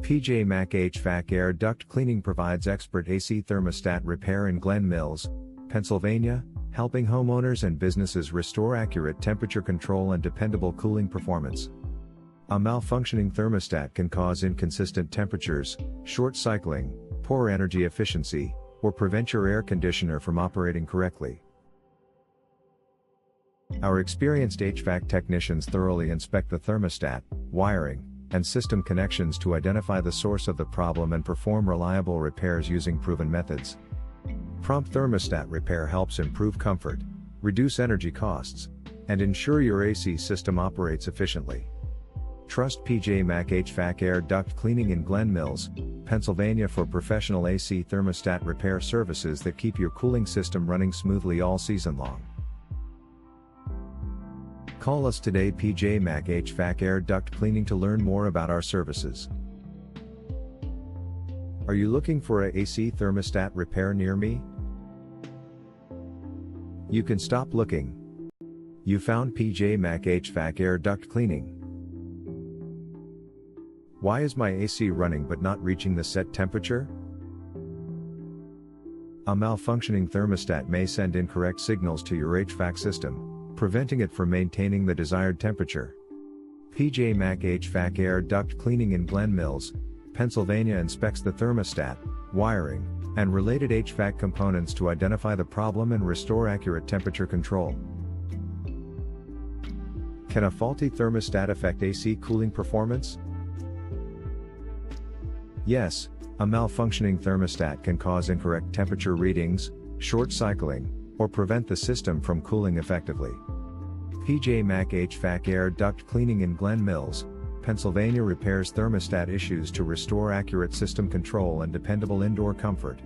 PJ Mac HVAC Air Duct Cleaning provides expert AC thermostat repair in Glen Mills, Pennsylvania, helping homeowners and businesses restore accurate temperature control and dependable cooling performance. A malfunctioning thermostat can cause inconsistent temperatures, short cycling, poor energy efficiency, or prevent your air conditioner from operating correctly. Our experienced HVAC technicians thoroughly inspect the thermostat, wiring, and system connections to identify the source of the problem and perform reliable repairs using proven methods. Prompt thermostat repair helps improve comfort, reduce energy costs, and ensure your AC system operates efficiently. Trust PJ Mac HVAC Air Duct Cleaning in Glen Mills, Pennsylvania for professional AC thermostat repair services that keep your cooling system running smoothly all season long. Call us today, PJ Mac HVAC Air Duct Cleaning, to learn more about our services. Are you looking for a AC thermostat repair near me? You can stop looking. You found PJ Mac HVAC Air Duct Cleaning. Why is my AC running but not reaching the set temperature? A malfunctioning thermostat may send incorrect signals to your HVAC system, preventing it from maintaining the desired temperature. PJ Mac HVAC Air Duct Cleaning in Glen Mills, Pennsylvania inspects the thermostat, wiring, and related HVAC components to identify the problem and restore accurate temperature control. Can a faulty thermostat affect AC cooling performance? Yes, a malfunctioning thermostat can cause incorrect temperature readings, short cycling, or prevent the system from cooling effectively. PJ Mac HVAC Air Duct Cleaning in Glen Mills, Pennsylvania repairs thermostat issues to restore accurate system control and dependable indoor comfort.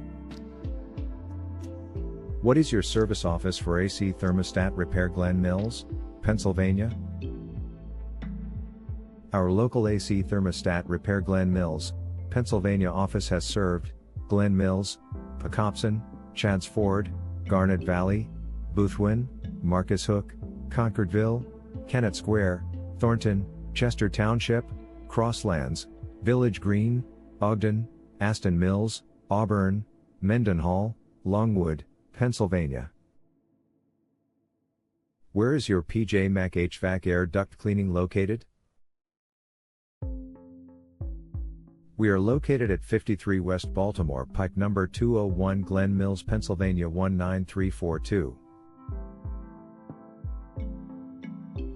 What is your service office for AC thermostat repair? Glen Mills, Pennsylvania. Our local AC thermostat repair Glen Mills, Pennsylvania office has served Glen Mills, Pocopson, Chadds Ford, Garnet Valley, Boothwyn, Marcus Hook, Concordville, Kennett Square, Thornton, Chester Township, Crosslands, Village Green, Ogden, Aston Mills, Auburn, Mendenhall, Longwood, Pennsylvania. Where is your PJ Mac HVAC Air Duct Cleaning located? We are located at 53 West Baltimore Pike, number 201, Glen Mills, Pennsylvania 19342.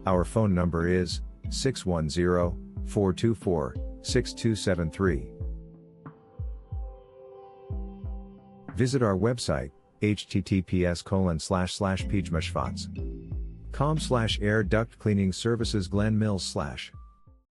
Our phone number is 610-424-6273. Visit our website, https://pjmashfats.com/air duct cleaning services Glen Mills/